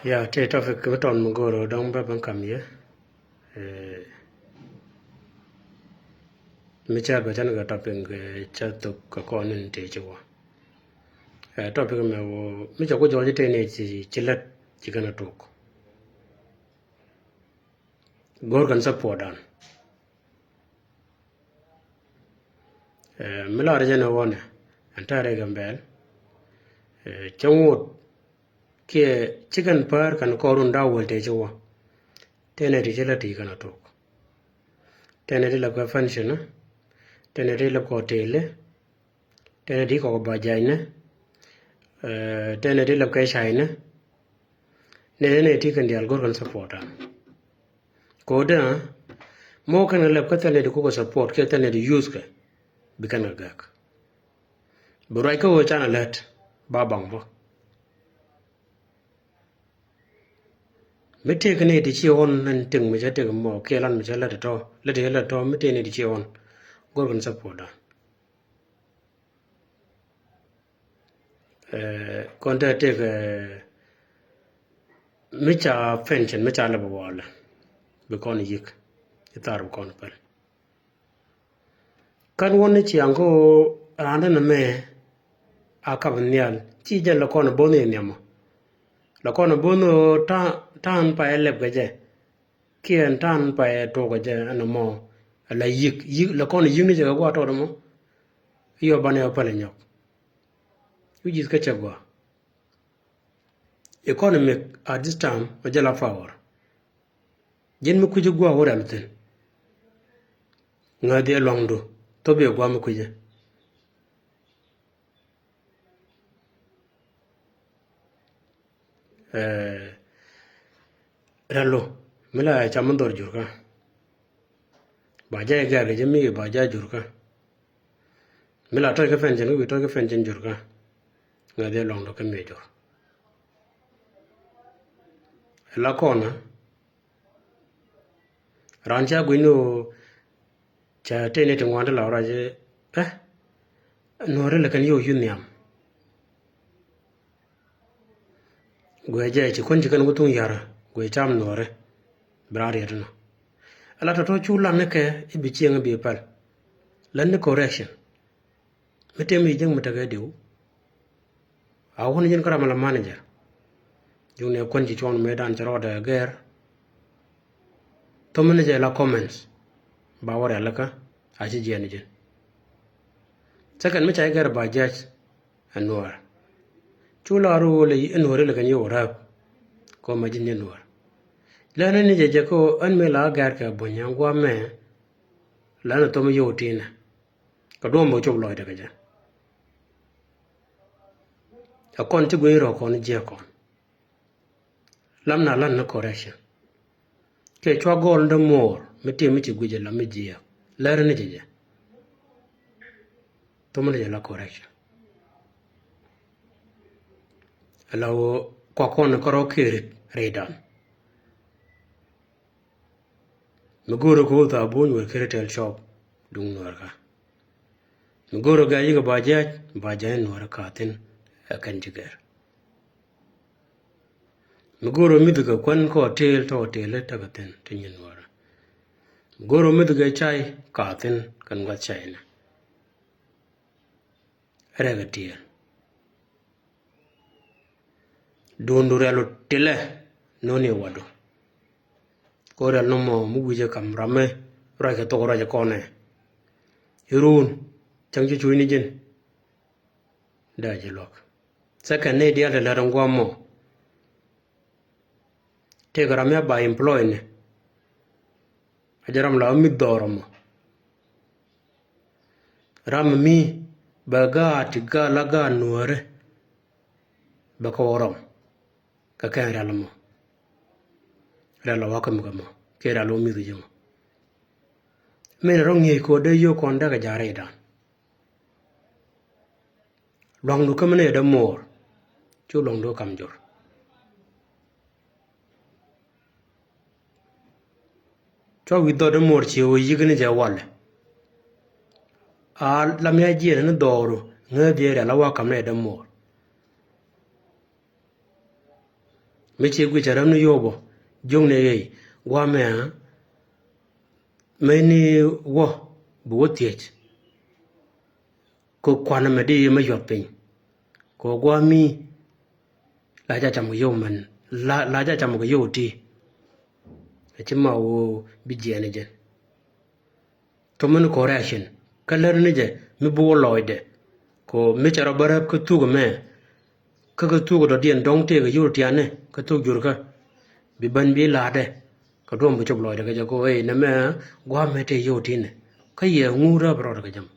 Yeah, te topic beton mugoro dong ba bang kam ye. Mi cha ba chan ga topic cha to ka kon ni te chwa. Topic me wo mi cha ko jo te ne chi lat chi kana tok. Gor kan support dan. Mi la re jana wona. Antare gambel. Changwot ke chicken par kan korun da wol te chwa. Te ne ti lat ti kana tok. Te ne ti la ka function. Te ne ti la ko tele. Te ne ti ko ba jai ne. Te ne ti la ka shai ne. Ne ti kan dial gor kan support dan. Koda mo kan lab ka tane ko support ke tane di use ka bikan gak. Burai ko chana let ba bang bo. Mete kan di chi on nan ting me jate mo ke lan me jala to le to mete ne di chi on gor kan support dan. Konta te ka micha pension micha la wala bikon yik itar kon pel. Kan woni chi ango randa na me akabnyal chi jala kon boni nyamo. La kon bono tan pa eleb gaje kien tan pa to gaje ano mo la yik la kon yik ni je gwa to mo yo bane opale nyok ujis ka chagwa economic at this time majala power jen mu kuju gwa wora mten ngade longdo to be gwa mu kuje ralo mila chamandor jurka baja ga ga mi baja jurka mila to ka fenjen wi to ka fenjen jurka ngade longdo ka mejo la kona rancha gwino cha tene te ngwanda la raje nore le kan yo yunyam gweje ci kon ci kan gutun yara gwe cham nore brari edno ala to chula ne ke ibi chieng bi pal lan ne correction mete mi jeng metaga diu a won jin kara mala manager june kon ci chon medan ci roda ger to mene je la comments ba wara laka a ci jeni jin sakan mi chay ger ba jaj anwar chula ru le enore le kan yo rap ko majin ne nuar lana ni je ko an me la gar ka bonya gwa me lana to me yo tina ka do mo chob loy daga ja akon ti gwe ro kon je kon lamna lan na correction ke chwa gol de mor me ti mi ci guje la me je lana ni je to me la correction alawo kwa kon ko ro kirit redan Mugoro ko ta bon wer keretel shop dung norka. Mugoro ga yiga bajaj norka tin akan jigar. Mugoro miduga kwan ko tel to tele tagaten tinyin nora. Mugoro miduga chai katin kan wat chai na. Rega tiel. Dondurelo tele noni wado. Kore nomo muguje kam rame raja to raja kone irun changju chuini jin daji lok saka ne dia la rangwa mo te garamya ba employ ne ajaram la mi dormo ram mi baga tiga laga nuare bakorom ka kan ralmo ralo wakam gamo ke ralo mi dujemo men rongi ko de yo kon daga jare dan long du kamne da mor chu long do kam jor cho wi do da mor chi o yigni ja wal a lam ya ji ne doro nge de la wa kam ne da mor me che gu charam no yobo jong ne ye gwa me ni wo bu tiech ko kwana me di me yot pin ko gwa mi la ja cham yo man la ja cham ko yo ti che ma wo bi je ne je to man correction kalar ne je mi bu loide ko me chara barab ko tu go me ka tu go do dien dong te go yo ti ane ka tu jur ka bi ban bi la de ka dom bu chob loide ka ja ko na me gwa me te yo ti ne ka ye ngura bro ka jam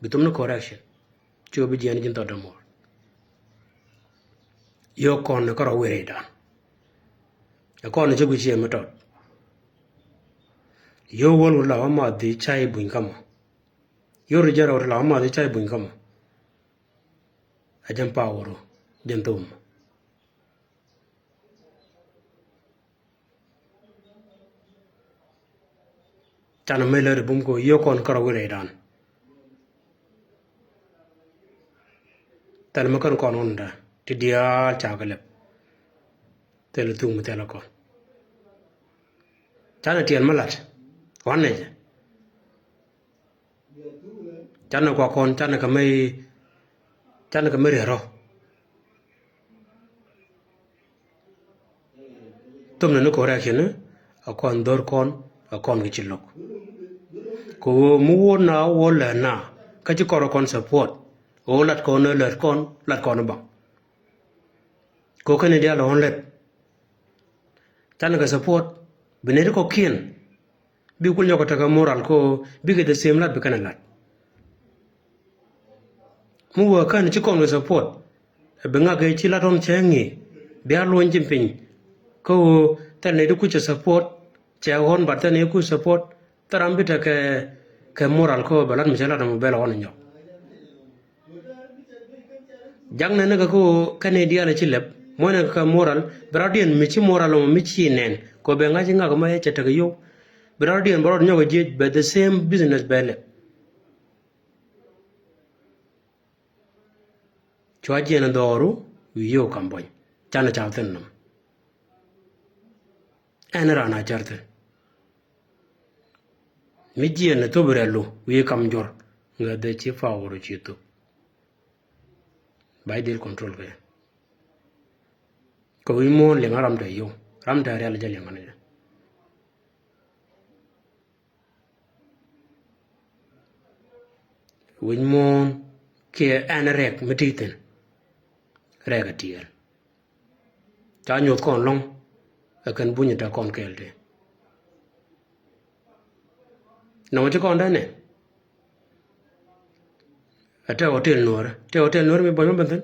bi tum no correction cho bi je ne jin to do mo yo kon ko ro were da kon che gu che ma to yo wol la ma di chai buin kama yo ri jara la ma di chai buin kama ajam paworo jentum tana meler bum ko yo kon ko ro were dan tan ma kon onda ti dia chagalep tel tum tel ko tana tien malat wanne tana ko kon tana ka mai ro tum ne ko reaction akon dor kon akon gi chilok ko mu wona wola na ka ci koro kon support o lat kon lat kon ba ko kane dia lon let tan ga support bene ko kien bi kul nyoko taka moral ko bi ke the same lat bi kana lat mu wa kan ci kon support be nga ga ci laton chengi bi a lon jimpin ko tan ne ku ci support ci hon ba tan ne ku support tarambita ke moral ko balat mi chala mo bela won nyo jang na ga ko kane dia la ci leb mo ne ka moral bradien mi ci moral mo mi ci nen ko be nga ci nga ma ye ta ga yo bradien bro nyo je be the same business bele chwa je na doru wi yo kamboy chana cha ten nam enra na charte mi je na to brelo wi kam jor nga de ci faworo ci to bay del control ke ko wi mo le ngaram de yo ram da real jale ngane wi mo ke anrek mititen rega tiel ta nyot kon long akan bunya ta kon kelde no ti kon dane ate hotel nor mi boyo banten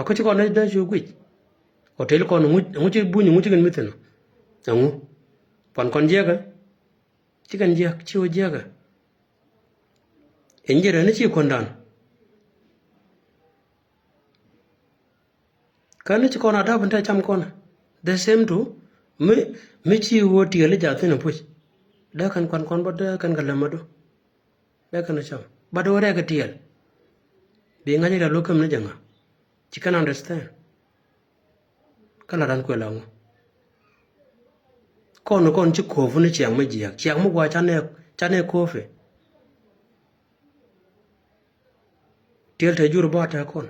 ko ti kon da ju gwi hotel kon mu ti bunya mu ti kan miten angu pan kon jega ti kan jek ci o jega enjere ne ci kon dan kan ci kon ada banta cham kon the same to me ci wo ti le ja tene puch da kan kon ba da kan galamado da kan cham ba do re ga tiel bi ngani da lokam ne janga ci kan understand kala dan ko lawo kon ci ko fu ne ci am ji yak ci am gwa chane ko fe tiel te jur ba ta kon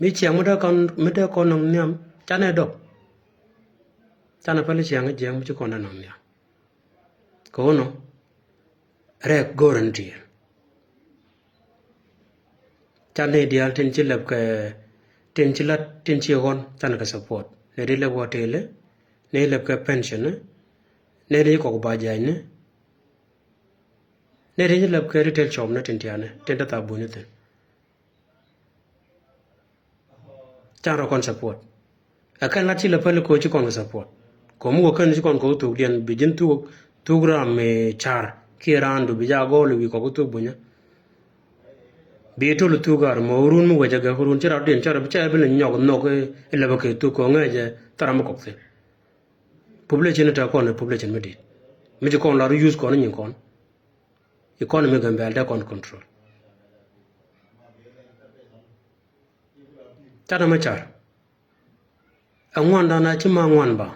mi ci am da kon nang nyam chane do chana pale ci am ji am ci kon nang nyam ko no re guarantee chane dial ten ci leb ke ten ci hon chana ka support ne rile wotele ne leb ka pension ne ri ko ba jane ne ri leb ka retail shop na ten tiane ten ta bu ne ten chara kon support akan lati la pale ko ci kon support ko mu kan ci kon ko to dien bijin tu gram me char kirandu bija golu wi ko to bunya bi to lu tu gar mo run mu waja ga run chara dien chara bicha bin nyog no ko ele ba ke tu ko ngaje taram ko te population ta kon population medi mi kon la use kon ni kon economy gambe alda kon control chana machar angwan da na chima ngwan ba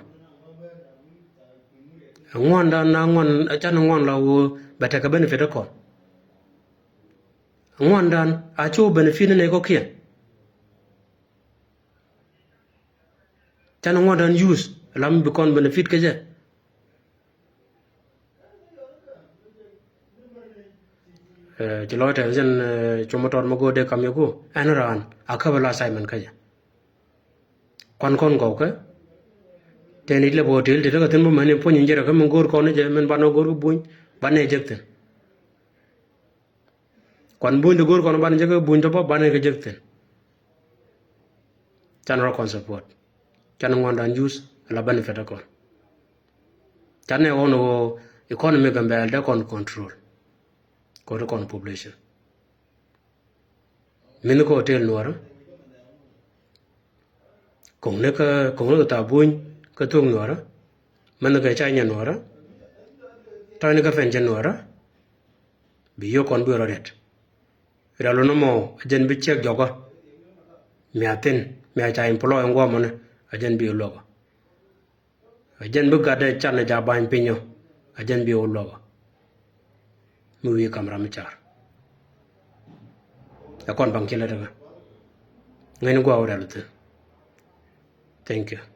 angwan da na ngwan chana ngwan la wo bata ka benefit ko angwan dan a cho benefit ne ko kien chana ngwan dan use lam bi kon benefit ke je ci lo ta jen chumotor mo go de kam yo ko anran akabala assignment ka je kon go ka teni le botel de ka tin mo mane po nyin jera ka mo gor ko ne je men bano gor buñ bane jekten kon buñ de gor ko no bane jeka buñ to ba bane ka jekten chan ro kon support chan ngon dan use la benefit ko chan ne wono economy gambel de kon control ko de kon population min ko hotel nuara kong ne ka ta buñ ka tung nuara man ka cha nya nuara ta ne ka fen chen nuara bi yo kon bu rodet ralo no mo ajen bi chek jogo mi aten mi acha employ ngwa mo ne ajen bi logo ajen bu ga de chan ja ban pinyo ajen bi logo mu wi kamra mi char akon bang kila daga ngene gwa ora lu thank you